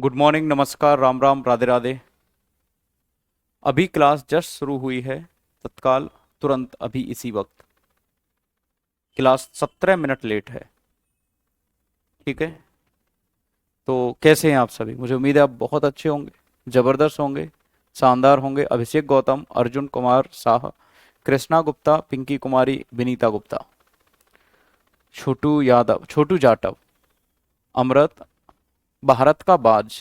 Good morning, नमस्कार, राम राम, राधे राधे। अभी class just शुरू हुई है। तत्काल, तुरंत, अभी इसी वक्त क्लास 17 मिनट लेट है। ठीक है। तो कैसे हैं आप सभी? मुझे उम्मीद है आप बहुत अच्छे होंगे, जबरदस्त होंगे, शानदार होंगे। अभिषेक गौतम, अर्जुन कुमार शाह, कृष्णा गुप्ता, पिंकी कुमारी, विनीता गुप्ता, छोटू यादव, छोटू जाटव, अमृत, भारत का बाज,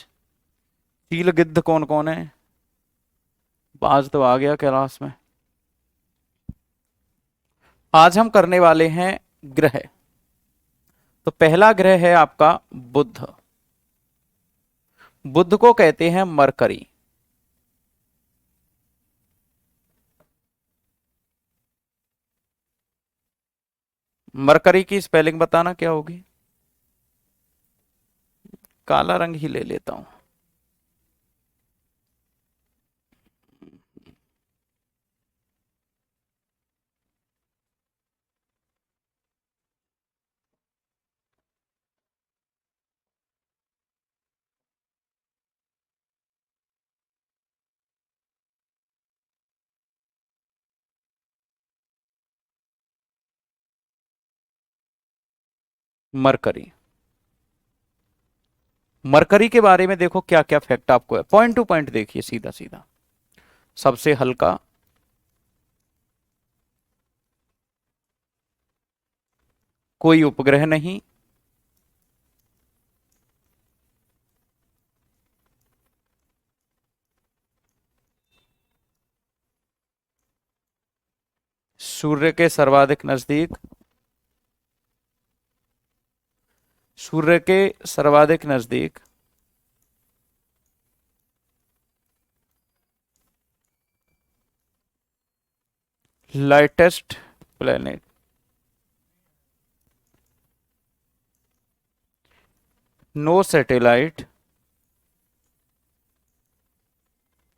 चील गिद्ध कौन कौन है? बाज तो आ गया क्लास में। आज हम करने वाले हैं ग्रह। तो पहला ग्रह है आपका बुध। बुध को कहते हैं मरकरी। मरकरी की स्पेलिंग बताना क्या होगी? काला रंग ही ले लेता हूं। मरकरी। मरकरी के बारे में देखो क्या क्या फैक्ट आपको है, पॉइंट टू पॉइंट देखिए, सीधा सीधा। सबसे हल्का, कोई उपग्रह नहीं, सूर्य के सर्वाधिक नजदीक, सूर्य के सर्वाधिक नजदीक, लाइटेस्ट प्लेनेट, नो सैटेलाइट,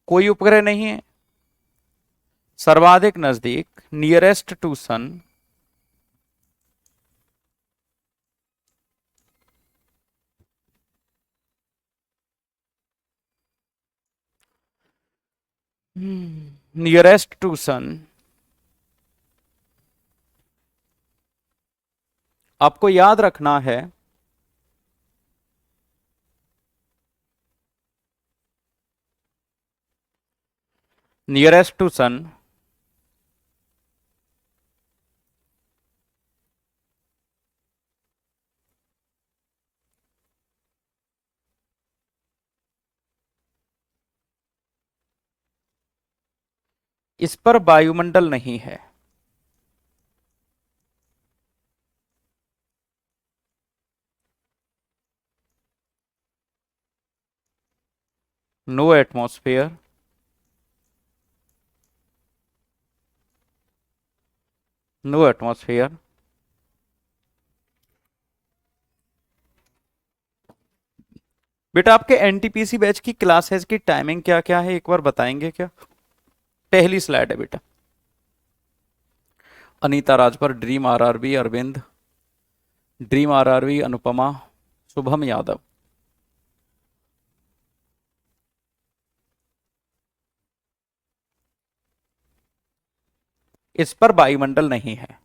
कोई उपग्रह नहीं है, सर्वाधिक नजदीक, nearest to sun, nearest to sun. आपको याद रखना है, नियरेस्ट टू सन, इस पर वायुमंडल नहीं है। No atmosphere, no atmosphere. बेटा आपके एनटीपीसी बैच की क्लासेस की टाइमिंग क्या क्या है, एक बार बताएंगे क्या? पहली स्लाइड है बेटा। Anita Rajbhar, dream RRB Arvind, dream RRB Anupama, Shubham Yadav. इस पर वायुमंडल नहीं है,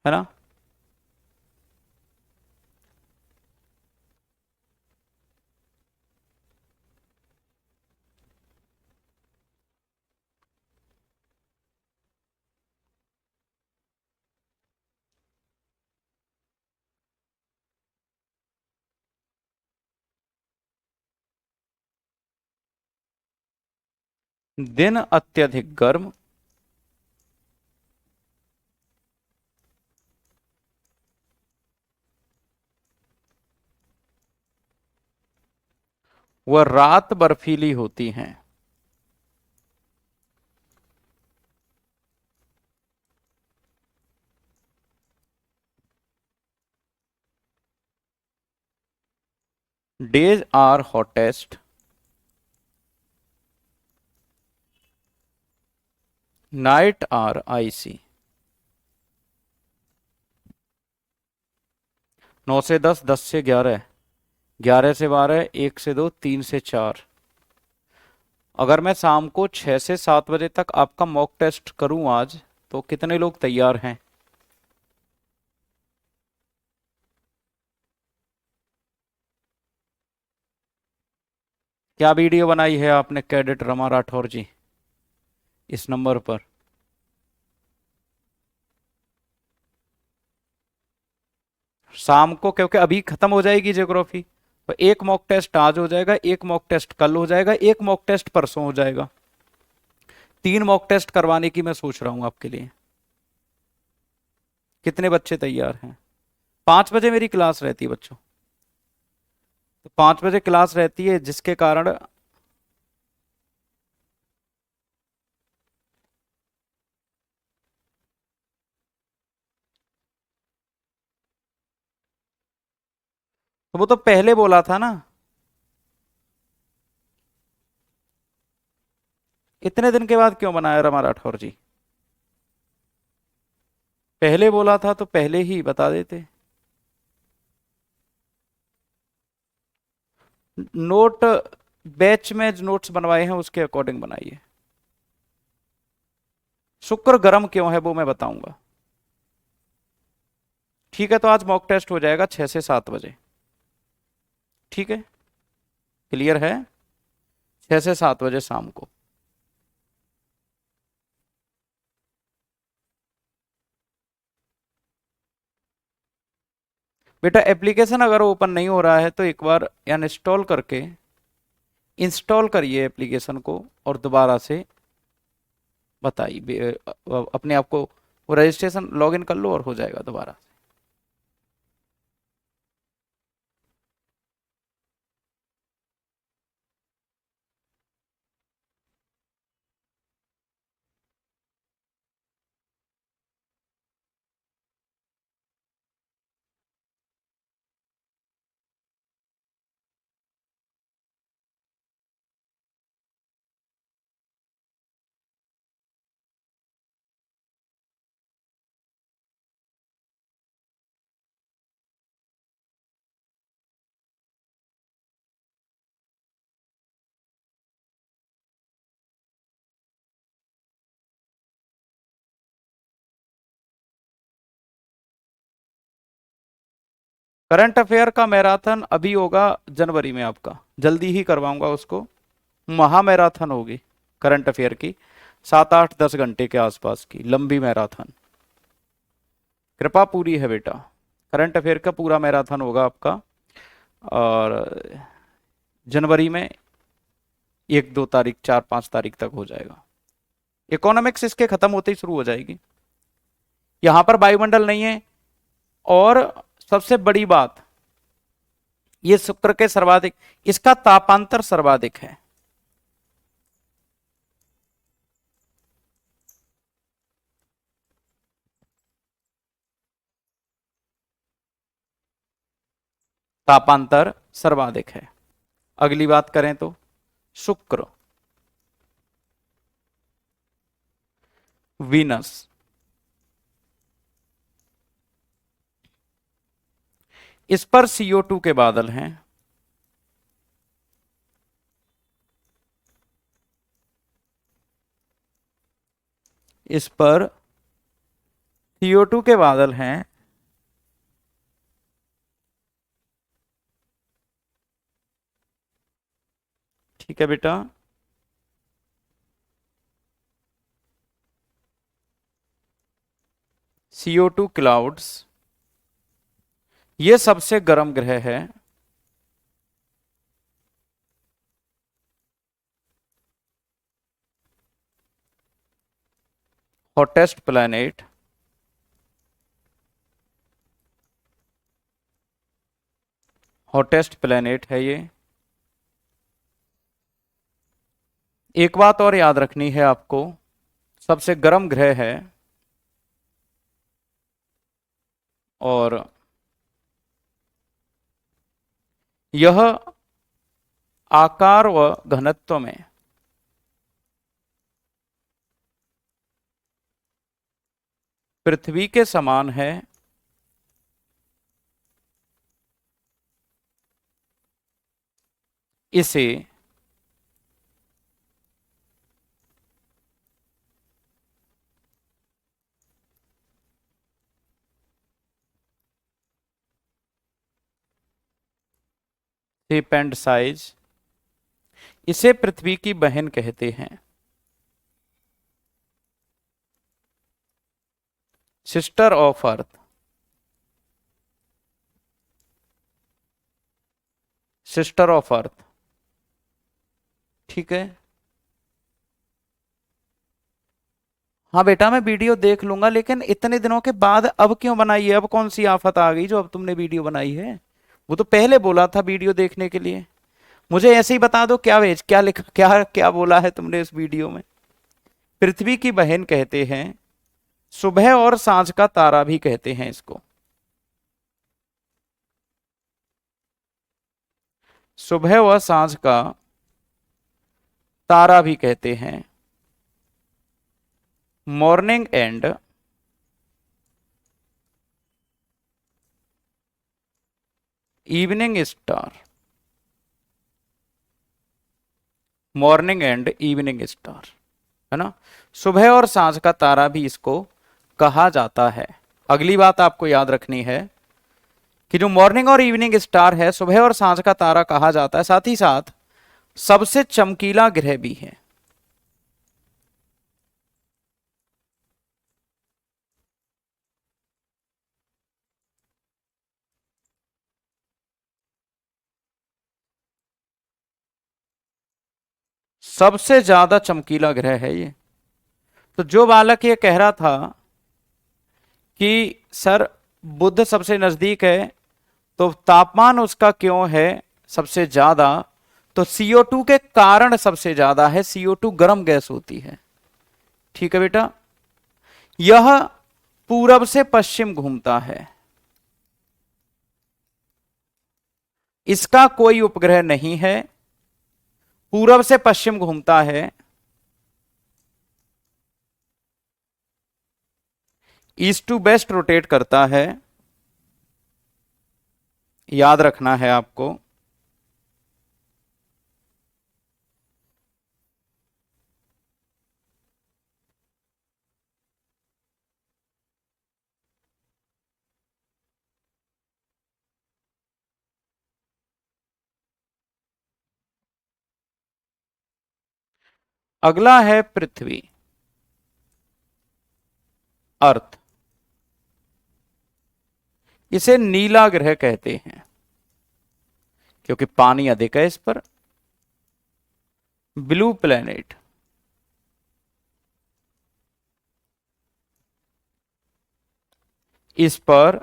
है ना? दिन अत्यधिक गर्म, व रात बर्फीली होती हैं। Days are hottest, night are icy. 9 से 10, 10 से 11, 11 से 12, 1 से 2, 3 से 4। अगर मैं शाम को 6 से 7 बजे तक आपका मॉक टेस्ट करूं आज, तो कितने लोग तैयार हैं? क्या वीडियो बनाई है आपने कैडेट रमा राठौर जी इस नंबर पर? शाम को, क्योंकि अभी खत्म हो जाएगी ज्योग्राफी, तो एक मॉक टेस्ट आज हो जाएगा, एक मॉक टेस्ट कल हो जाएगा, एक मॉक टेस्ट परसों हो जाएगा। 3 मॉक टेस्ट करवाने की मैं सोच रहा हूं आपके लिए। कितने बच्चे तैयार हैं? 5 बजे मेरी क्लास रहती है बच्चों। तो 5 बजे क्लास रहती है, जिसके कारण तो वो तो पहले बोला था ना। इतने दिन के बाद क्यों बनाया रमा राठौर जी? पहले बोला था तो पहले ही बता देते। नोट, बैच में जो नोट्स बनवाए हैं उसके अकॉर्डिंग बनाइए। शुक्र गर्म क्यों है वो मैं बताऊंगा। ठीक है, तो आज मॉक टेस्ट हो जाएगा 6 से 7 बजे। ठीक है, क्लियर है? 6 से 7 बजे शाम को। बेटा एप्लीकेशन अगर ओपन नहीं हो रहा है तो एक बार अनइंस्टॉल करके इंस्टॉल करिए एप्लीकेशन को, और दोबारा से बताइए अपने आप को, वो रजिस्ट्रेशन लॉगिन कर लो और हो जाएगा दोबारा। करंट अफेयर का मैराथन अभी होगा जनवरी में, आपका जल्दी ही करवाऊंगा उसको। महा मैराथन होगी करंट अफेयर की, 7 8 10 घंटे के आसपास की लंबी मैराथन। कृपा पूरी है बेटा, करंट अफेयर का पूरा मैराथन होगा आपका। और जनवरी में 1 2 तारीख, 4 5 तारीख तक हो जाएगा। इकोनॉमिक्स इसके खत्म होते ही शुरू हो जाएगी। यहां पर वायुमंडल नहीं है। और सबसे बड़ी बात, ये शुक्र के सर्वाधिक, इसका तापांतर सर्वाधिक है। तापांतर सर्वाधिक है। अगली बात करें तो शुक्र, वीनस, इस पर CO2 के बादल हैं। इस पर CO2 के बादल हैं। ठीक है बेटा, CO2 क्लाउड्स, ये सबसे गर्म ग्रह है। हॉटेस्ट प्लैनेट, हॉटेस्ट प्लैनेट है ये। एक बात और याद रखनी है आपको, सबसे गर्म ग्रह है। और यह आकार व घनत्व में पृथ्वी के समान है। इसे शेप एंड साइज, इसे पृथ्वी की बहन कहते हैं। Sister of earth, sister of earth. ठीक है। हाँ बेटा, मैं वीडियो देख लूंगा, लेकिन इतने दिनों के बाद अब क्यों बनाई है? अब कौन सी आफत आ गई जो अब तुमने वीडियो बनाई है? वो तो पहले बोला था वीडियो देखने के लिए। मुझे ऐसे ही बता दो, क्या भेज, क्या लिखा, क्या क्या बोला है तुमने इस वीडियो में? पृथ्वी की बहन कहते हैं, सुबह और सांझ का तारा भी कहते हैं इसको। सुबह व सांझ का तारा भी कहते हैं। Morning and evening star, morning and evening star, है ना। सुबह और सांझ का तारा भी इसको कहा जाता है। अगली बात आपको याद रखनी है कि जो मॉर्निंग और इवनिंग स्टार है, सुबह और सांझ का तारा कहा जाता है, साथ ही साथ सबसे चमकीला ग्रह भी है। सबसे ज्यादा चमकीला ग्रह है ये। तो जो बालक ये कह रहा था कि सर बुध सबसे नजदीक है, तो तापमान उसका क्यों है सबसे ज्यादा? तो CO2 के कारण सबसे ज्यादा है। CO2 गर्म गैस होती है। ठीक है बेटा। यह पूरब से पश्चिम घूमता है। इसका कोई उपग्रह नहीं है। पूरब से पश्चिम घूमता है। ईस्ट टू वेस्ट रोटेट करता है। याद रखना है आपको। अगला है पृथ्वी, अर्थ। इसे नीला ग्रह कहते हैं क्योंकि पानी अधिक है इस पर। Blue planet. इस पर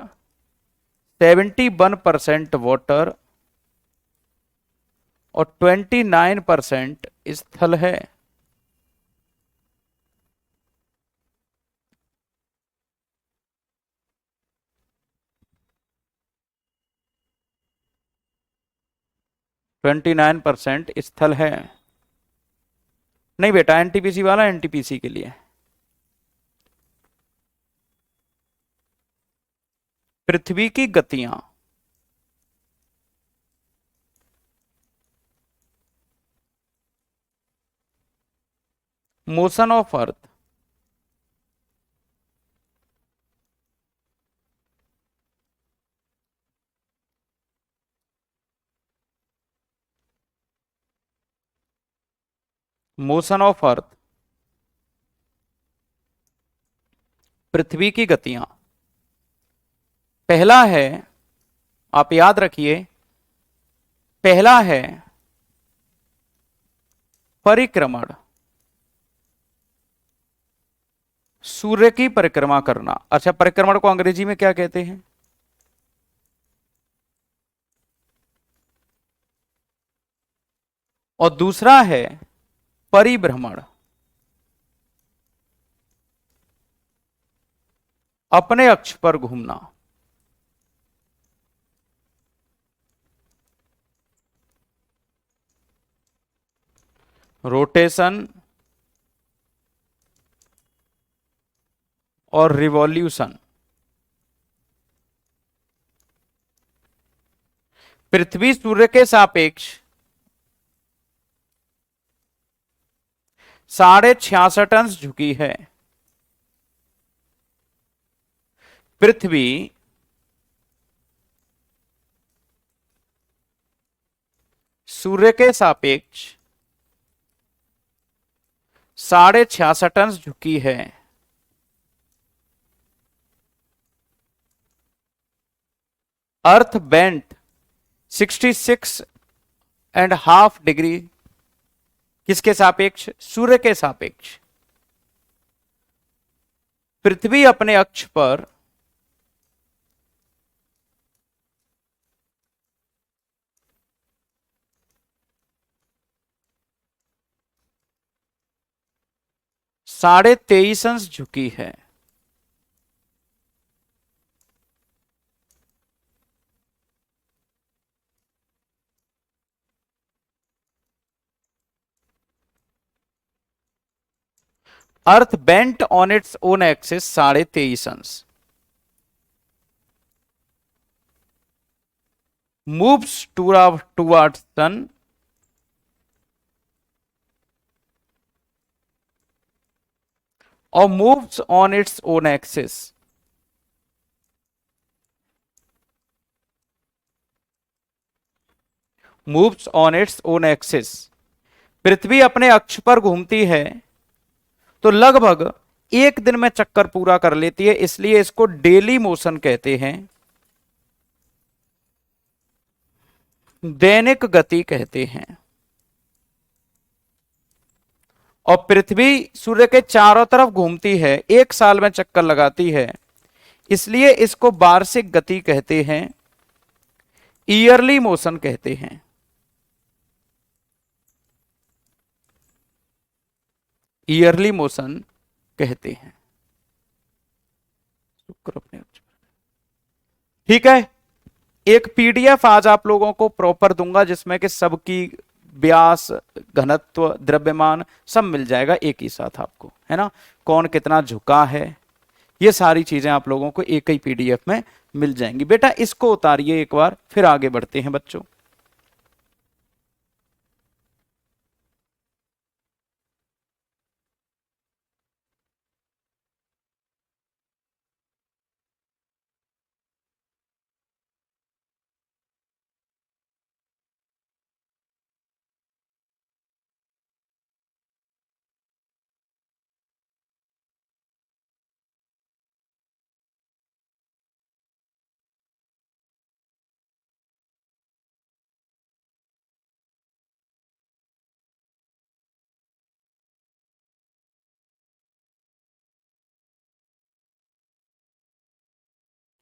71% वाटर और 29% स्थल है। ट्वेंटी 29% स्थल है। नहीं बेटा, एनटीपीसी वाला एनटीपीसी के लिए। पृथ्वी की गतियां, motion of earth. Motion of earth, पृथ्वी की गतियां। पहला है, आप याद रखिए, पहला है परिक्रमण, सूर्य की परिक्रमा करना। अच्छा, परिक्रमण को अंग्रेजी में क्या कहते हैं? और दूसरा है परिभ्रमण, अपने अक्ष पर घूमना। रोटेशन और रिवॉल्यूशन। पृथ्वी सूर्य के सापेक्ष 66.5 झुकी है। पृथ्वी सूर्य के सापेक्ष 66.5 झुकी है। अर्थ बेंट 66.5 डिग्री किसके सापेक्ष? सूर्य के सापेक्ष। पृथ्वी अपने अक्ष पर 23.5 अंश झुकी है। Earth bent on its own axis 23.5 अंश, मूव्स टूवर्ड्स सन और moves on its own axis. Moves on its own axis. पृथ्वी अपने अक्ष पर घूमती है तो लगभग एक दिन में चक्कर पूरा कर लेती है, इसलिए इसको डेली मोशन कहते हैं, दैनिक गति कहते हैं। और पृथ्वी सूर्य के चारों तरफ घूमती है, एक साल में चक्कर लगाती है, इसलिए इसको वार्षिक गति कहते हैं, ईयरली मोशन कहते हैं। ईयरली मोशन कहते हैं। ठीक है, एक पीडीएफ आज आप लोगों को प्रॉपर दूंगा जिसमें कि सबकी व्यास, घनत्व, द्रव्यमान सब मिल जाएगा एक ही साथ आपको, है ना। कौन कितना झुका है, ये सारी चीजें आप लोगों को एक ही पीडीएफ में मिल जाएंगी। बेटा इसको उतारिए एक बार, फिर आगे बढ़ते हैं बच्चों।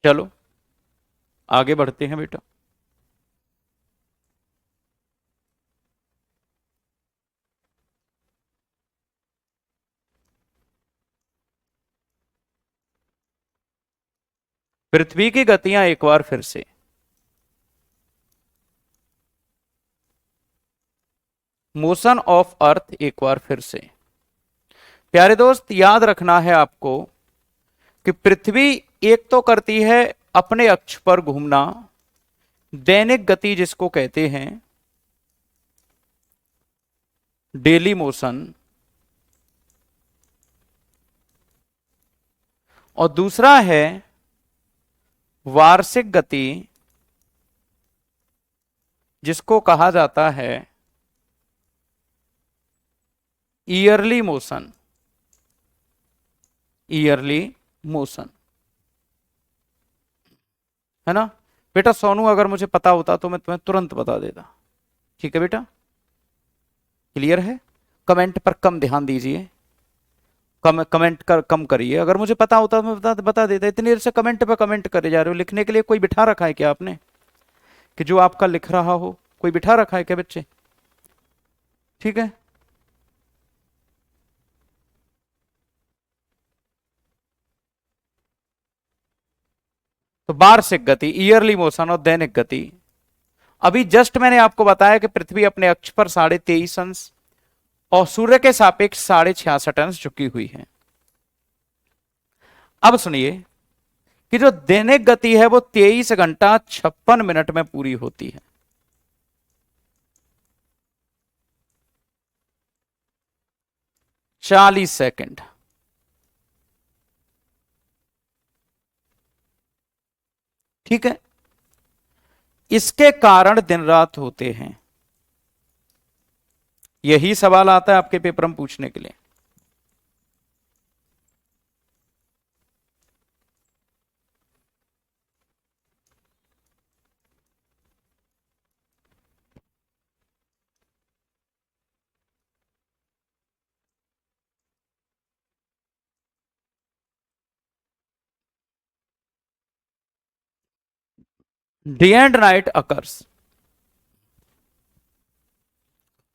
चलो आगे बढ़ते हैं बेटा। पृथ्वी की गतियां एक बार फिर से। मोशन ऑफ अर्थ एक बार फिर से। प्यारे दोस्त याद रखना है आपको कि पृथ्वी एक तो करती है अपने अक्ष पर घूमना, दैनिक गति जिसको कहते हैं, डेली मोशन, और दूसरा है वार्षिक गति जिसको कहा जाता है ईयरली मोशन। ईयरली मोशन, है ना बेटा। सोनू अगर मुझे पता होता तो मैं तुम्हें तुरंत बता देता। ठीक है बेटा, क्लियर है। कमेंट पर कम ध्यान दीजिए, कमेंट कम करिए। अगर मुझे पता होता तो मैं बता देता। इतनी देर से कमेंट पे कमेंट करे जा रहे हो। लिखने के लिए कोई बिठा रखा है क्या आपने, कि जो आपका लिख रहा हो? कोई बिठा रखा है क्या बच्चे? ठीक है, तो वार्षिक गति, ईयरली मोशन और दैनिक गति। अभी जस्ट मैंने आपको बताया कि पृथ्वी अपने अक्ष पर 23.5 अंश और सूर्य के सापेक्ष 66.5 अंश झुकी हुई है। अब सुनिए कि जो दैनिक गति है वो 23 घंटा 56 मिनट में पूरी होती है। 40 सेकंड। ठीक है, इसके कारण दिन रात होते हैं। यही सवाल आता है आपके पेपर में पूछने के लिए। डे एंड नाइट अकर्स,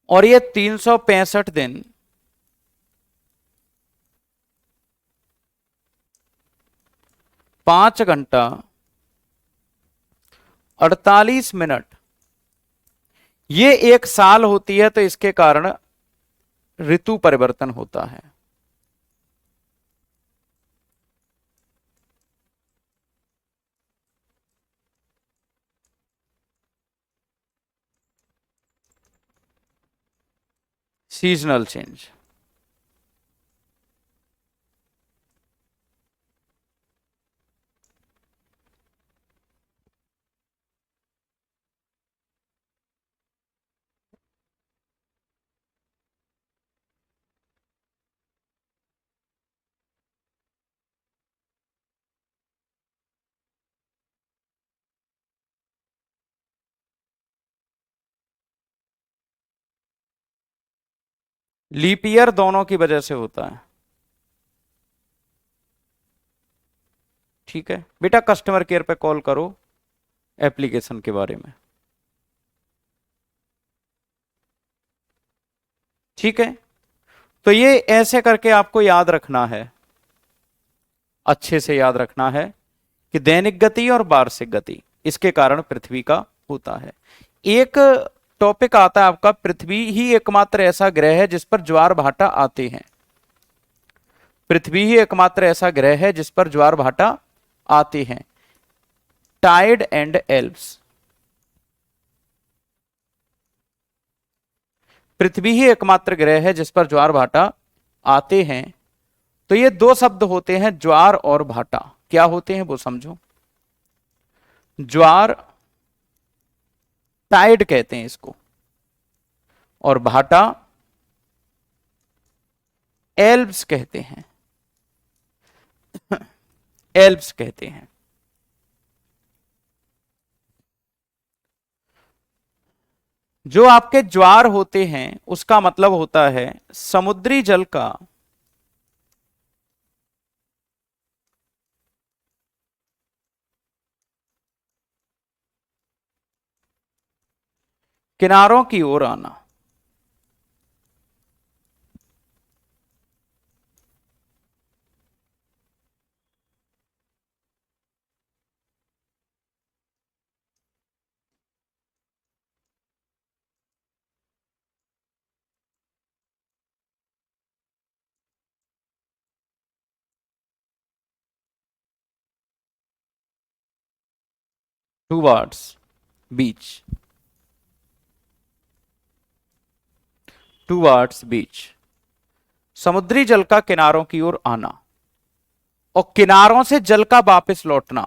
और ये 365 दिन 5 घंटा 48 मिनट, ये एक साल होती है, तो इसके कारण ऋतु परिवर्तन होता है। Seasonal change. लीप ईयर दोनों की वजह से होता है। ठीक है बेटा, कस्टमर केयर पे कॉल करो एप्लीकेशन के बारे में। ठीक है, तो ये ऐसे करके आपको याद रखना है, अच्छे से याद रखना है कि दैनिक गति और वार्षिक गति इसके कारण पृथ्वी का होता है। एक टॉपिक आता है आपका, पृथ्वी ही एकमात्र ऐसा ग्रह है जिस पर ज्वार भाटा आते हैं। पृथ्वी ही एकमात्र ऐसा ग्रह है जिस पर ज्वार भाटा आते हैं। टाइड एंड एल्प्स, पृथ्वी ही एकमात्र ग्रह है जिस पर ज्वार भाटा आते हैं। तो ये दो शब्द होते हैं, ज्वार और भाटा। क्या होते हैं वो समझो। ज्वार टाइड कहते हैं इसको, और भाटा एल्प्स कहते हैं। एल्प्स कहते हैं। जो आपके ज्वार होते हैं उसका मतलब होता है समुद्री जल का किनारों की ओर आना। टूवर्ड्स बीच, टूवर्ड्स बीच, समुद्री जल का किनारों की ओर आना और किनारों से जल का वापस लौटना।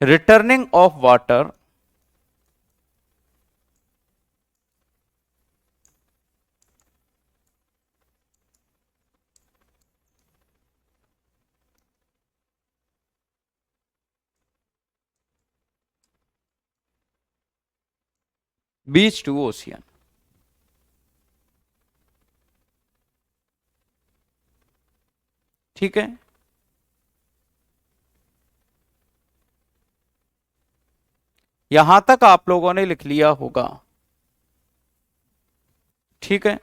Returning of water beach to ocean. ठीक है, यहां तक आप लोगों ने लिख लिया होगा। ठीक है,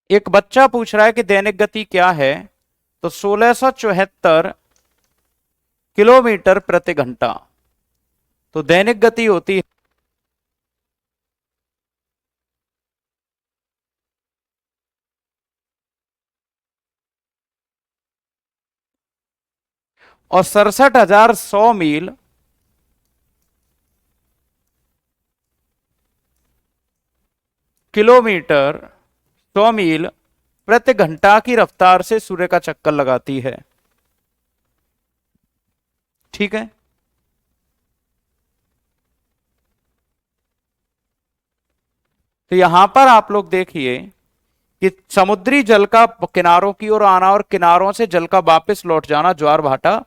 एक बच्चा पूछ रहा है कि दैनिक गति क्या है, तो 1674 किलोमीटर प्रति घंटा। तो दैनिक गति होती है और 67,100 मील किलोमीटर 100 मील प्रति घंटा की रफ्तार से सूर्य का चक्कर लगाती है। ठीक है। तो यहां पर आप लोग देखिए कि समुद्री जल का किनारों की ओर आना और किनारों से जल का वापस लौट जाना ज्वार भाटा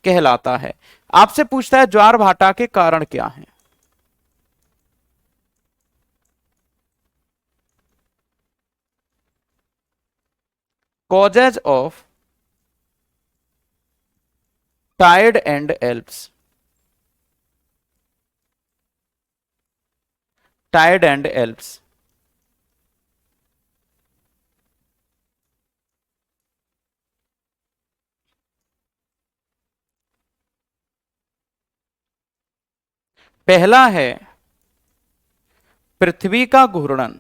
कहलाता है। आपसे पूछता है ज्वार भाटा के कारण क्या हैं। Causes of tide and ebbs, tide and ebbs. पहला है पृथ्वी का घूर्णन,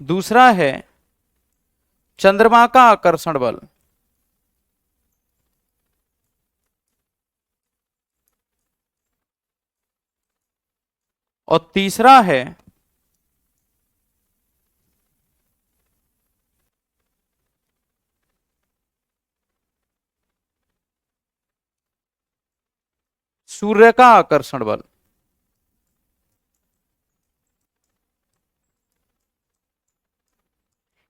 दूसरा है चंद्रमा का आकर्षण बल, और तीसरा है सूर्य का आकर्षण बल।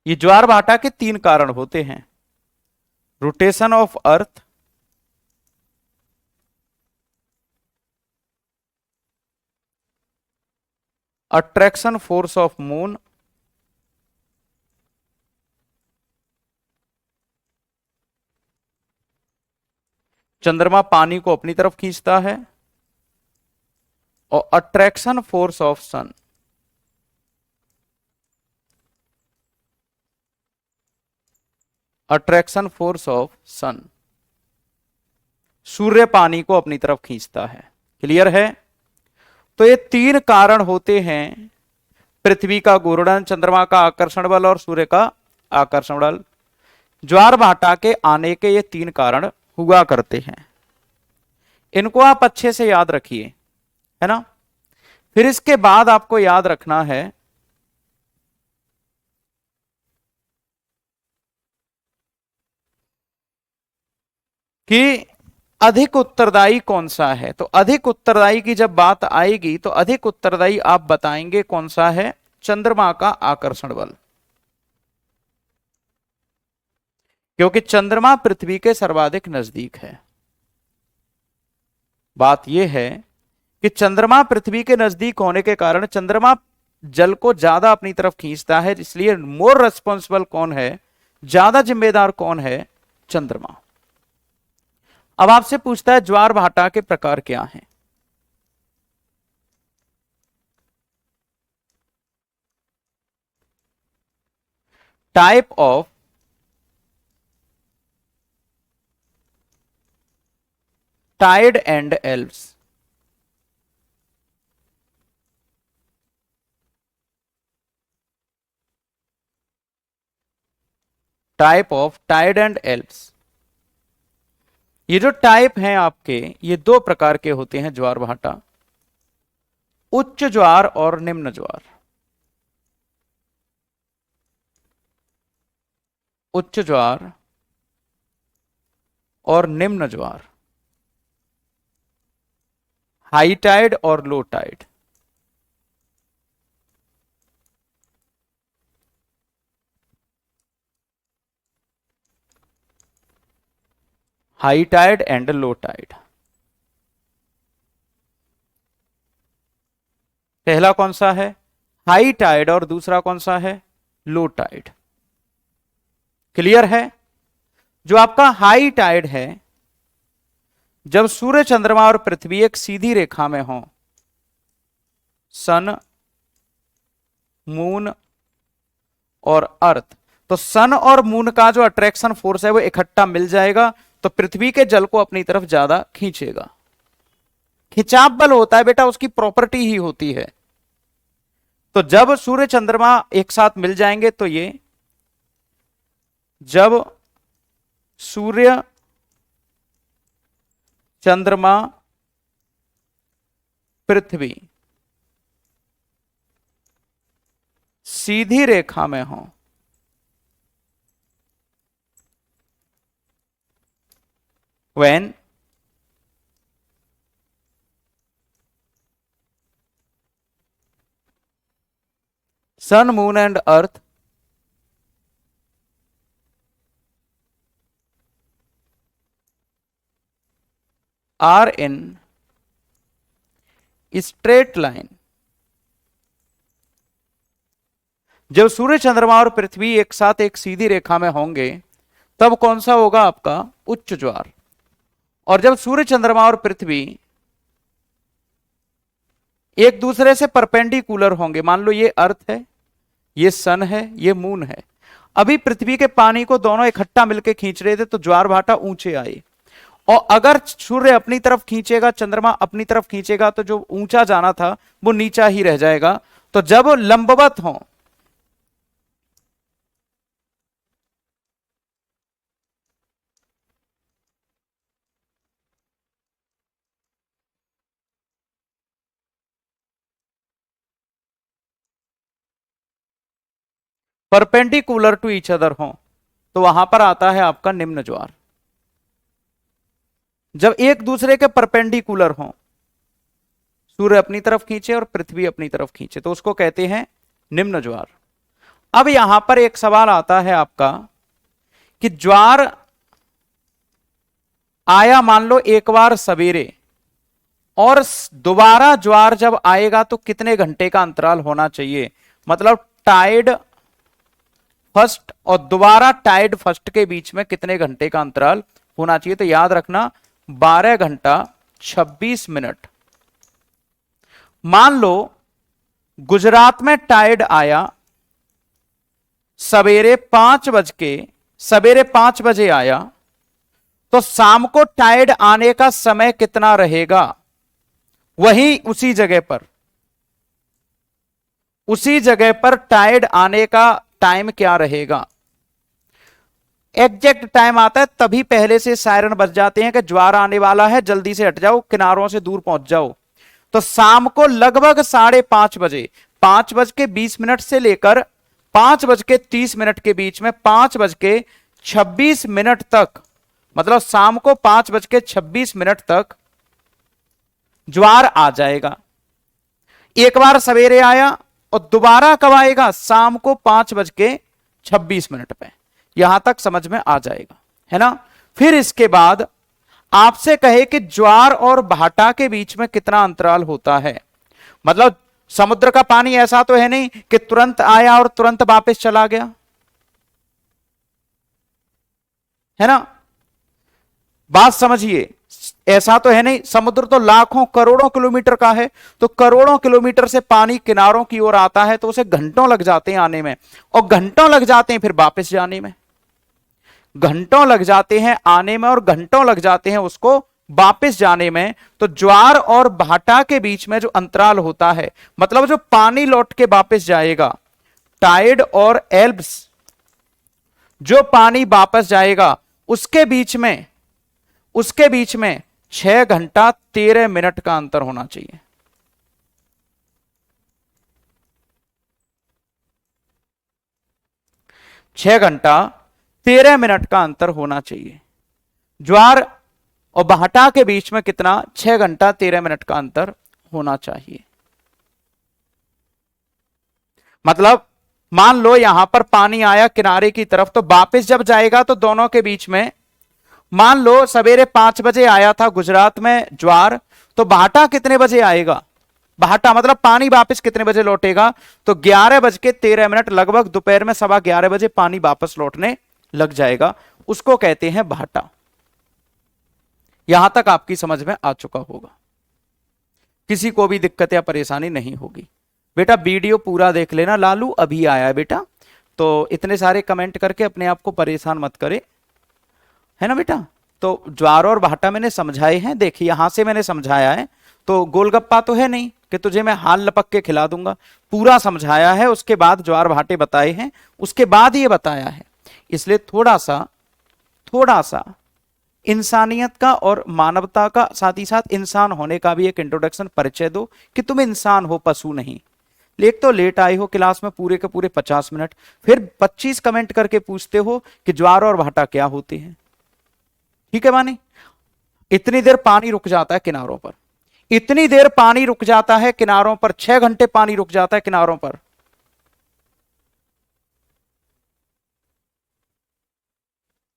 ये ज्वार भाटा के तीन कारण होते हैं। Rotation of earth, attraction force of moon, चंद्रमा पानी को अपनी तरफ खींचता है, और attraction force of sun. Attraction force of sun, सूर्य पानी को अपनी तरफ खींचता है। क्लियर है। तो ये तीन कारण होते हैं, पृथ्वी का घूर्णन, चंद्रमा का आकर्षण बल और सूर्य का आकर्षण बल। ज्वार भाटा के आने के ये तीन कारण हुआ करते हैं। इनको आप अच्छे से याद रखिए, है ना। फिर इसके बाद आपको याद रखना है कि अधिक उत्तरदायी कौन सा है। तो अधिक उत्तरदायी की जब बात आएगी तो अधिक उत्तरदायी आप बताएंगे कौन सा है, चंद्रमा का आकर्षण बल। क्योंकि चंद्रमा पृथ्वी के सर्वाधिक नजदीक है। बात यह है कि चंद्रमा पृथ्वी के नजदीक होने के कारण चंद्रमा जल को ज्यादा अपनी तरफ खींचता है, इसलिए मोर रेस्पॉन्सिबल कौन है, ज्यादा जिम्मेदार कौन है, चंद्रमा। अब आपसे पूछता है ज्वार भाटा के प्रकार क्या हैं। Type of tide and ebbs, type of tide and ebbs. ये जो टाइप हैं आपके, ये दो प्रकार के होते हैं ज्वार भाटा, उच्च ज्वार और निम्न ज्वार। उच्च ज्वार और निम्न ज्वार, हाई टाइड और low tide. High tide and low tide. पहला कौन सा है, हाई टाइड, और दूसरा कौन सा है, लो टाइड। क्लियर है। जो आपका हाई टाइड है, जब सूर्य, चंद्रमा और पृथ्वी एक सीधी रेखा में हो, सन मून और अर्थ, तो सन और मून का जो अट्रैक्शन फोर्स है वो इकट्ठा मिल जाएगा, तो पृथ्वी के जल को अपनी तरफ ज्यादा खींचेगा। खिंचाव बल होता है बेटा, उसकी प्रॉपर्टी ही होती है। तो जब सूर्य चंद्रमा एक साथ मिल जाएंगे तो ये, जब सूर्य चंद्रमा पृथ्वी सीधी रेखा में हो, when sun, moon and earth are in straight line, जब सूर्य चंद्रमा और पृथ्वी एक साथ एक सीधी रेखा में होंगे तब कौन सा होगा आपका उच्च ज्वार। और जब सूर्य चंद्रमा और पृथ्वी एक दूसरे से परपेंडिकुलर होंगे, मान लो ये अर्थ है, ये सन है, ये मून है, अभी पृथ्वी के पानी को दोनों इकट्ठा मिलकर खींच रहे थे तो ज्वार भाटा ऊंचे आए, और अगर सूर्य अपनी तरफ खींचेगा, चंद्रमा अपनी तरफ खींचेगा, तो जो ऊंचा जाना था वो नीचा ही रह जाएगा। तो जब वो लंबवत हो, परपेंडिकुलर टू ईच अदर हो, तो वहां पर आता है आपका निम्न ज्वार। जब एक दूसरे के परपेंडिकुलर हो, सूर्य अपनी तरफ खींचे और पृथ्वी अपनी तरफ खींचे, तो उसको कहते हैं निम्न ज्वार। अब यहां पर एक सवाल आता है आपका कि ज्वार आया मान लो एक बार सवेरे, और दोबारा ज्वार जब आएगा तो कितने घंटे का अंतराल होना चाहिए, मतलब टाइड फर्स्ट और दोबारा टाइड फर्स्ट के बीच में कितने घंटे का अंतराल होना चाहिए। तो याद रखना 12 घंटा 26 मिनट। मान लो गुजरात में टाइड आया सवेरे 5 बजे आया, तो शाम को टाइड आने का समय कितना रहेगा, वही उसी जगह पर टाइड आने का टाइम क्या रहेगा। एग्जैक्ट टाइम आता है तभी पहले से सायरन बज जाते हैं कि ज्वार आने वाला है, जल्दी से हट जाओ, किनारों से दूर पहुंच जाओ। तो शाम को लगभग 5:30 बजे, 5:20 से लेकर 5:30 के बीच में 5:26 तक, मतलब शाम को 5:26 तक ज्वार आ जाएगा। एक बार सवेरे आया और दोबारा कब आएगा, शाम को 5:26 पे। यहां तक समझ में आ जाएगा, है ना। फिर इसके बाद आपसे कहे कि ज्वार और भाटा के बीच में कितना अंतराल होता है, मतलब समुद्र का पानी ऐसा तो है नहीं कि तुरंत आया और तुरंत वापस चला गया, है ना। बात समझिए, ऐसा तो है नहीं, समुद्र तो लाखों करोड़ों किलोमीटर का है, तो करोड़ों किलोमीटर से पानी किनारों की ओर आता है, तो उसे घंटों लग जाते हैं आने में, और घंटों लग जाते हैं फिर वापस जाने में, घंटों लग जाते हैं आने में और घंटों लग जाते हैं उसको वापस जाने में। तो ज्वार और भाटा के बीच में जो अंतराल होता है, मतलब जो पानी लौट के वापस जाएगा, टाइड और एल्ब्स जो पानी वापस जाएगा उसके बीच में 6 घंटा 13 मिनट का अंतर होना चाहिए। छह घंटा 13 मिनट का अंतर होना चाहिए। ज्वार और भाटा के बीच में कितना, 6 घंटा 13 मिनट का अंतर होना चाहिए। मतलब मान लो यहां पर पानी आया किनारे की तरफ, तो वापस जब जाएगा तो दोनों के बीच में, मान लो सवेरे 5 बजे आया था गुजरात में ज्वार, तो भाटा कितने बजे आएगा, भाटा मतलब पानी वापस कितने बजे लौटेगा, तो 11:13, लगभग दोपहर में 11:15 बजे पानी वापस लौटने लग जाएगा, उसको कहते हैं भाटा। यहां तक आपकी समझ में आ चुका होगा, किसी को भी दिक्कत या परेशानी नहीं होगी। बेटा वीडियो पूरा देख लेना, लालू अभी आया है बेटा, तो इतने सारे कमेंट करके अपने आप को परेशान मत करे, है ना बेटा। तो ज्वार और भाटा मैंने समझाए हैं, देखिए यहां से मैंने समझाया है, तो गोलगप्पा तो है नहीं कि तुझे मैं हाल लपक के खिला दूंगा, पूरा समझाया है, उसके बाद ज्वार भाटे बताए हैं, उसके बाद ये बताया है। इसलिए थोड़ा सा इंसानियत का और मानवता का, साथ ही साथ इंसान होने का भी एक इंट्रोडक्शन, परिचय दो कि तुम इंसान हो, पशु नहीं। एक तो लेट आए हो क्लास में पूरे के पूरे 50 मिनट, फिर 25 कमेंट करके पूछते हो कि ज्वार और भाटा क्या होते हैं। ठीक है मानी, इतनी देर पानी रुक जाता है किनारों पर, इतनी देर पानी रुक जाता है किनारों पर, 6 घंटे पानी रुक जाता है किनारों पर।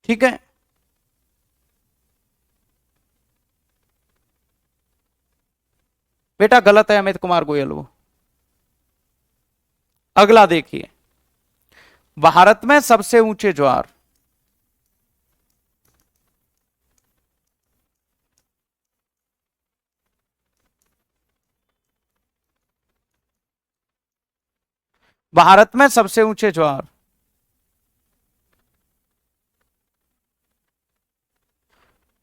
ठीक है, बेटा गलत है अमित कुमार गोयल वो। अगला देखिए, भारत में सबसे ऊंचे ज्वार, भारत में सबसे ऊंचे ज्वार,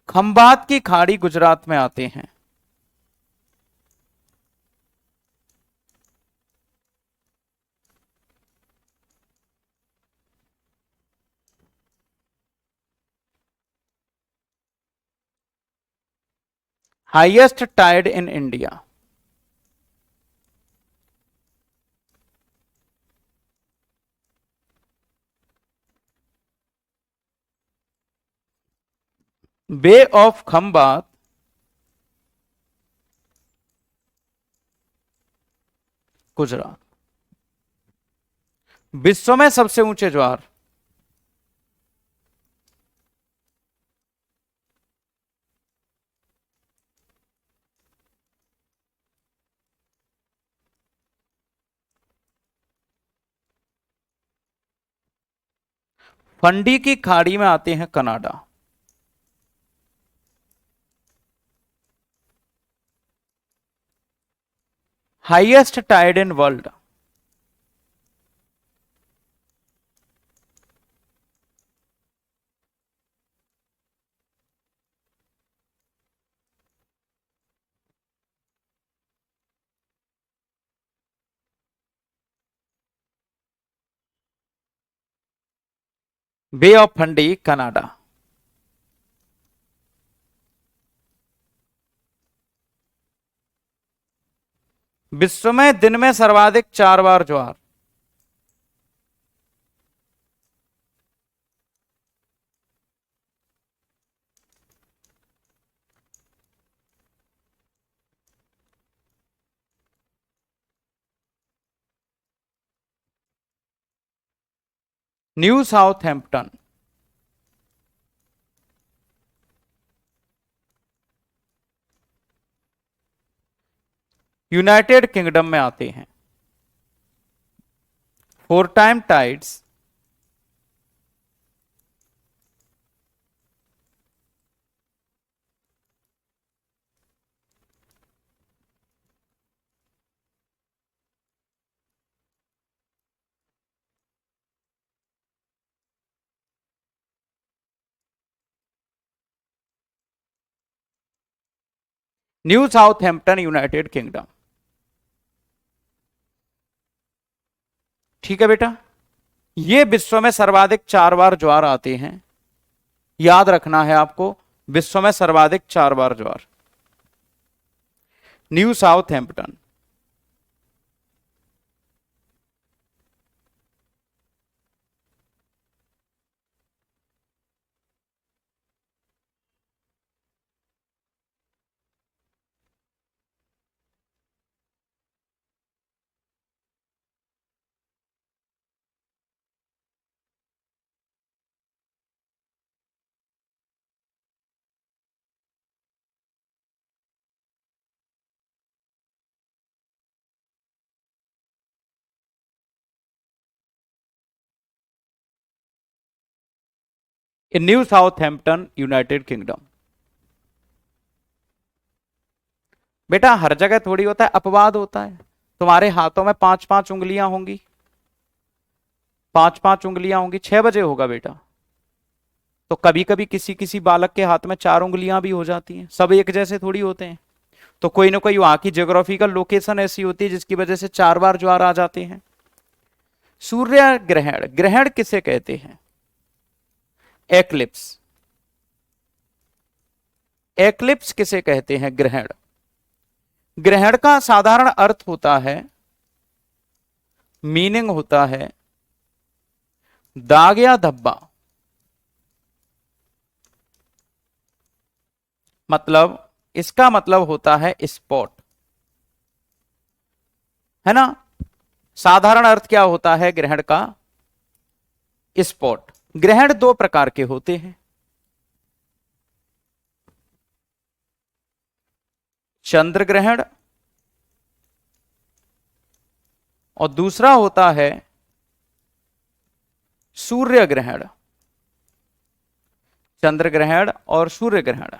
खंबात की खाड़ी गुजरात में आते हैं। Highest tide in India, bay of Khambhat, Gujarat. विश्व में सबसे ऊंचे ज्वार, फंडी की खाड़ी में आते हैं Canada. Highest tide in world, bay of Fundy Canada. विश्व में दिन में सर्वाधिक 4 बार ज्वार, न्यू साउथहैम्पटन। यूनाइटेड किंगडम में आते हैं। 4 time tides, New Southampton United Kingdom. ठीक है बेटा, ये विश्व में सर्वाधिक 4 बार ज्वार आते हैं, याद रखना है आपको, विश्व में सर्वाधिक 4 बार ज्वार, न्यू साउथहैम्पटन। इन न्यू साउथहैम्पटन यूनाइटेड किंगडम। बेटा हर जगह थोड़ी होता है, अपवाद होता है, तुम्हारे हाथों में 5-5 उंगलियां होंगी, 5-5 उंगलियां होंगी, 6 बजे होगा बेटा। तो कभी कभी किसी किसी बालक के हाथ में 4 उंगलियां भी हो जाती हैं, सब एक जैसे थोड़ी होते हैं। तो कोई ना कोई वहां की ज्योग्राफिकल लोकेशन ऐसी होती है जिसकी वजह से 4 बार ज्वार आ जाते हैं। सूर्य ग्रहण, ग्रहण किसे कहते हैं? एक्लिप्स। एक्लिप्स किसे कहते हैं? ग्रहण। ग्रहण का साधारण अर्थ होता है, मीनिंग होता है दाग या धब्बा। मतलब इसका मतलब होता है स्पॉट, है ना। साधारण अर्थ क्या होता है ग्रहण का? स्पॉट। ग्रहण 2 प्रकार के होते हैं, चंद्र ग्रहण और दूसरा होता है सूर्य ग्रहण। चंद्र ग्रहण और सूर्य ग्रहण।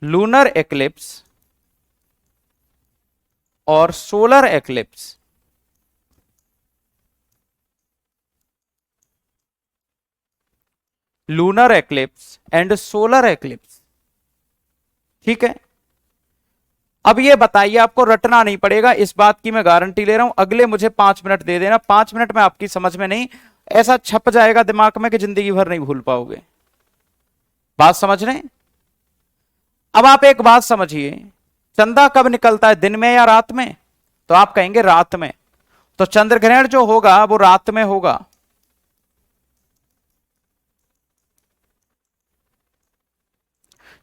लूनर एक्लिप्स और solar eclipse. Lunar eclipse and solar eclipse, ठीक है। अब ये बताइए, आपको रटना नहीं पड़ेगा, इस बात की मैं गारंटी ले रहा हूं। अगले मुझे 5 मिनट दे देना, 5 मिनट में आपकी समझ में नहीं, ऐसा छप जाएगा दिमाग में कि जिंदगी भर नहीं भूल पाओगे। बात समझ रहे हैं? अब आप एक बात समझिए, चंदा कब निकलता है, दिन में या रात में? तो आप कहेंगे रात में। तो चंद्र ग्रहण जो होगा वो रात में होगा।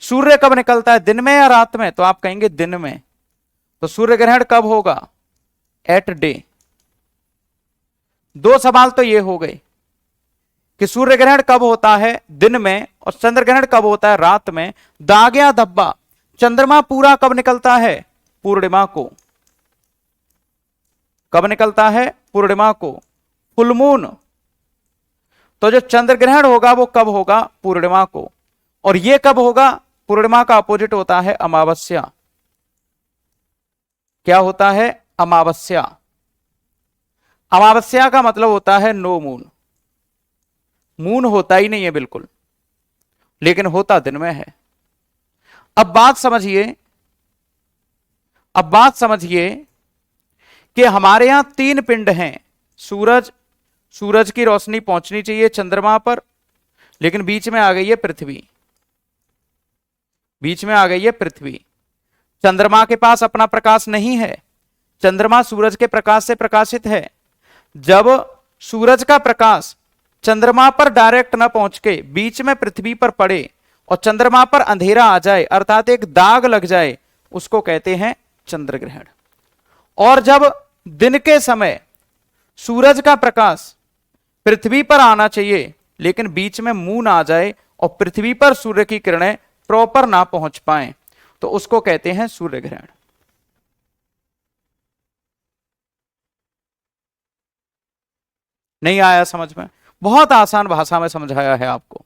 सूर्य कब निकलता है, दिन में या रात में? तो आप कहेंगे दिन में। तो सूर्य ग्रहण कब होगा? Eight day. 2 सवाल तो ये हो गए कि सूर्य ग्रहण कब होता है, दिन में, और चंद्र ग्रहण कब होता है, रात में। दाग या धब्बा, चंद्रमा पूरा कब निकलता है? पूर्णिमा को। कब निकलता है? पूर्णिमा को। Full moon. तो जो चंद्र ग्रहण होगा वो कब होगा? पूर्णिमा को। और ये कब होगा? पूर्णिमा का अपोजिट होता है अमावस्या। क्या होता है? अमावस्या। अमावस्या का मतलब होता है नो मून। मून होता ही नहीं है बिल्कुल, लेकिन होता दिन में है। अब बात समझिए, अब बात समझिए कि हमारे यहां 3 पिंड हैं। सूरज, सूरज की रोशनी पहुंचनी चाहिए चंद्रमा पर, लेकिन बीच में आ गई है पृथ्वी। बीच में आ गई है पृथ्वी। चंद्रमा के पास अपना प्रकाश नहीं है, चंद्रमा सूरज के प्रकाश से प्रकाशित है। जब सूरज का प्रकाश चंद्रमा पर डायरेक्ट न पहुंच के बीच में पृथ्वी पर पड़े और चंद्रमा पर अंधेरा आ जाए, अर्थात एक दाग लग जाए, उसको कहते हैं चंद्र ग्रहण। और जब दिन के समय सूरज का प्रकाश पृथ्वी पर आना चाहिए, लेकिन बीच में मून आ जाए और पृथ्वी पर सूर्य की किरणें प्रॉपर ना पहुंच पाए, तो उसको कहते हैं सूर्य ग्रहण। नहीं आया समझ में? बहुत आसान भाषा में समझाया है आपको।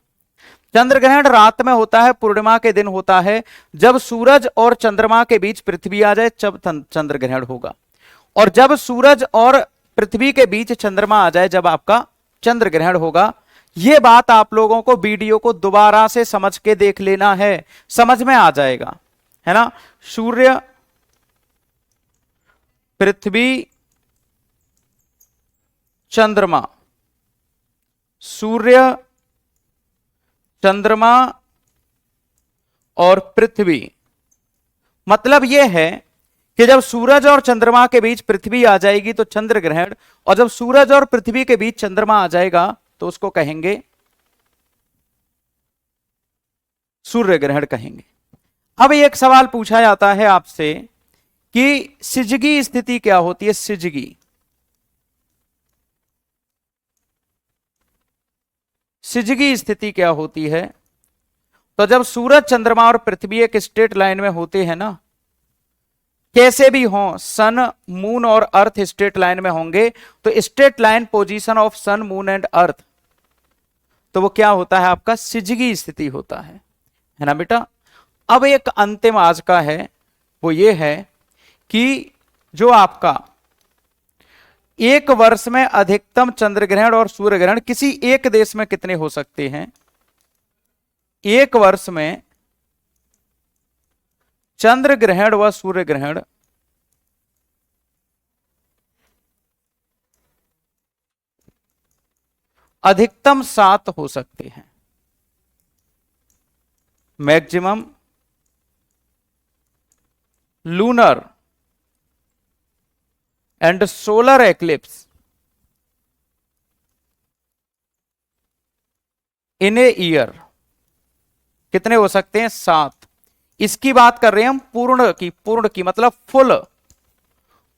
चंद्र ग्रहण रात में होता है, पूर्णिमा के दिन होता है। जब सूरज और चंद्रमा के बीच पृथ्वी आ जाए तब चंद्र ग्रहण होगा। और जब सूरज और पृथ्वी के बीच चंद्रमा आ जाए, जब आपका चंद्र ग्रहण होगा। यह बात आप लोगों को वीडियो को दोबारा से समझ के देख लेना है, समझ में आ जाएगा, है ना। सूर्य, पृथ्वी, चंद्रमा, सूर्य, चंद्रमा और पृथ्वी। मतलब यह है कि जब सूरज और चंद्रमा के बीच पृथ्वी आ जाएगी तो चंद्र ग्रहण, और जब सूरज और पृथ्वी के बीच चंद्रमा आ जाएगा तो उसको कहेंगे सूर्य ग्रहण कहेंगे। अब एक सवाल पूछा जाता है आपसे कि सिजगी स्थिति क्या होती है? सिजगी, सिजगी स्थिति क्या होती है? तो जब सूरज, चंद्रमा और पृथ्वी एक स्ट्रेट लाइन में होते हैं ना, कैसे भी हों, सन, मून और अर्थ स्ट्रेट लाइन में होंगे, तो straight line position of sun, moon and earth, तो वो क्या होता है? आपका सिजगी स्थिति होता है ना बेटा। अब एक अंतिम आज का है, वो ये है कि जो आपका एक वर्ष में अधिकतम चंद्र ग्रहण और सूर्य ग्रहण किसी एक देश में कितने हो सकते हैं? एक वर्ष में चंद्र ग्रहण व सूर्य ग्रहण अधिकतम 7 हो सकते हैं। Maximum lunar and solar eclipse in a year कितने हो सकते हैं? 7। इसकी बात कर रहे हैं हम पूर्ण की मतलब फुल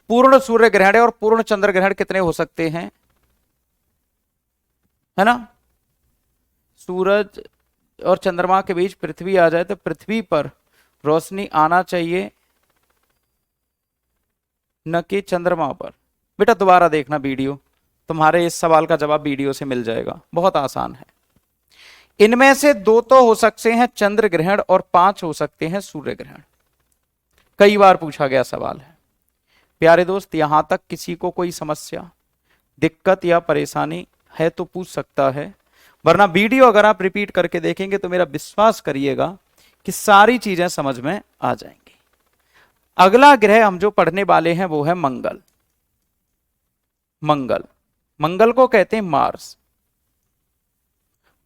पूर्ण सूर्य ग्रहण और पूर्ण चंद्र ग्रहण कितने हो सकते हैं, है ना? सूरज और चंद्रमा के बीच पृथ्वी आ जाए तो पृथ्वी पर रोशनी आना चाहिए, न कि चंद्रमा पर। बेटा दोबारा देखना वीडियो, तुम्हारे इस सवाल का जवाब वीडियो से मिल जाएगा, बहुत आसान है। इनमें से 2 तो हो सकते हैं चंद्र ग्रहण और 5 हो सकते हैं सूर्य ग्रहण। कई बार पूछा गया सवाल है। प्यारे दोस्त, यहां तक किसी को कोई समस्या, दिक्कत या परेशानी है तो पूछ सकता है, वरना वीडियो अगर आप रिपीट करके देखेंगे तो मेरा विश्वास करिएगा कि सारी चीजें समझ में आ जाएंगी। अगला ग्रह हम जो पढ़ने वाले हैं वो है मंगल। मंगल को कहते हैं मार्स।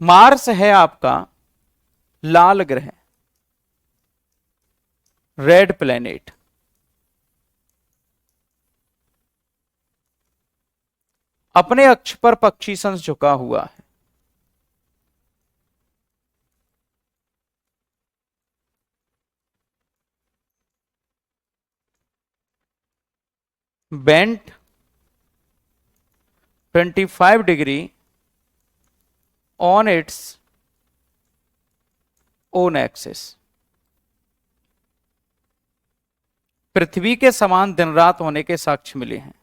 मार्स है आपका लाल ग्रह, रेड प्लेनेट। अपने अक्ष पर पक्षी संस झुका हुआ है। Bent 25 degree on its own axis. पृथ्वी के समान दिन रात होने के साक्ष्य मिले हैं।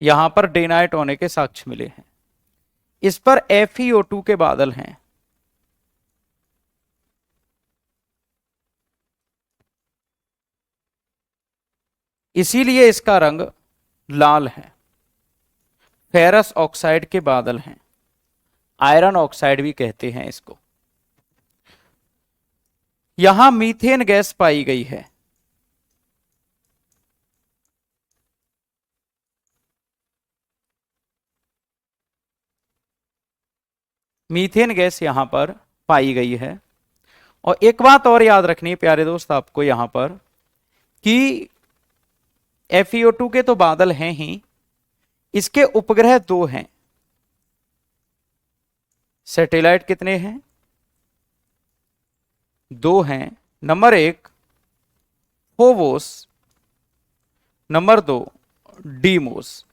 यहां पर डे नाइट होने के साक्ष्य मिले हैं। इस पर FeO2 के बादल हैं। इसीलिए इसका रंग लाल है। फेरस ऑक्साइड के बादल हैं, आयरन ऑक्साइड भी कहते हैं इसको। यहां मीथेन गैस पाई गई है। मीथेन गैस यहां पर पाई गई है। और एक बात और याद रखनी है प्यारे दोस्त आपको यहां पर कि FeO2 के तो बादल हैं ही, इसके उपग्रह 2 हैं। सैटेलाइट कितने हैं? 2 हैं। Number 1 Phobos, number 2 Deimos.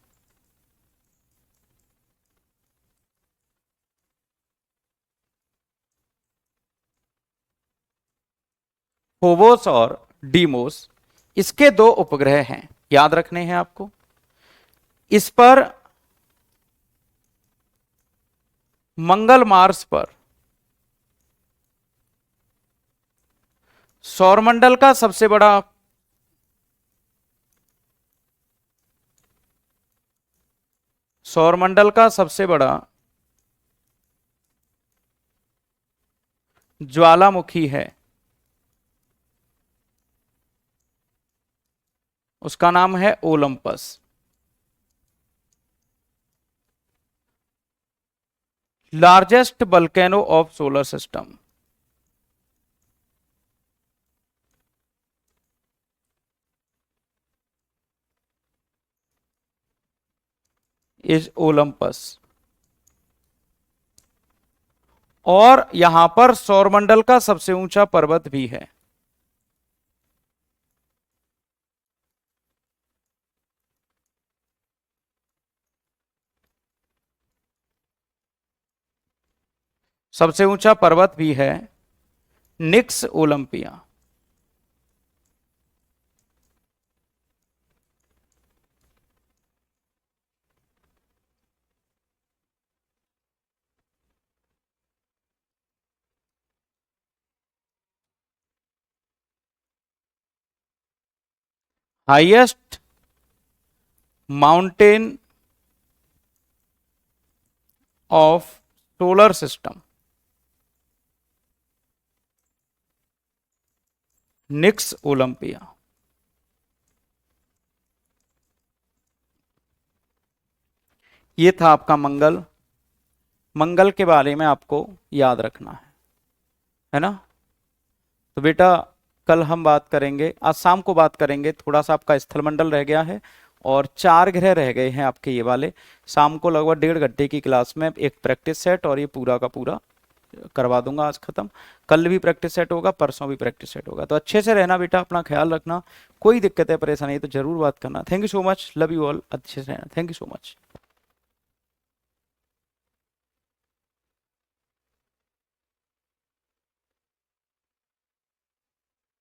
Phobos और डीमोस इसके 2 उपग्रह हैं, याद रखने हैं आपको। इस पर मंगल मार्स पर सौरमंडल का सबसे बड़ा ज्वालामुखी है, उसका नाम है Olympus. Largest volcano of solar system is Olympus. और यहां पर सौरमंडल का सबसे ऊंचा पर्वत भी है। सबसे ऊंचा पर्वत भी है Nix Olympia. Highest mountain of solar system, Nix Olympia. ये था आपका मंगल। मंगल के बारे में आपको याद रखना है ना। तो बेटा कल हम बात करेंगे, आज शाम को बात करेंगे। थोड़ा सा आपका स्थलमंडल रह गया है और 4 ग्रह रह गए हैं आपके ये वाले। शाम को लगभग 1.5 घंटे की क्लास में एक प्रैक्टिस सेट और ये पूरा का पूरा करवा दूंगा आज खत्म। कल भी प्रैक्टिस सेट होगा, परसों भी प्रैक्टिस सेट होगा। तो अच्छे से रहना बेटा, अपना ख्याल रखना। कोई दिक्कत है, परेशानी है तो जरूर बात करना। Thank you so much, love you all. अच्छे से रहना, थैंक यू सो मच।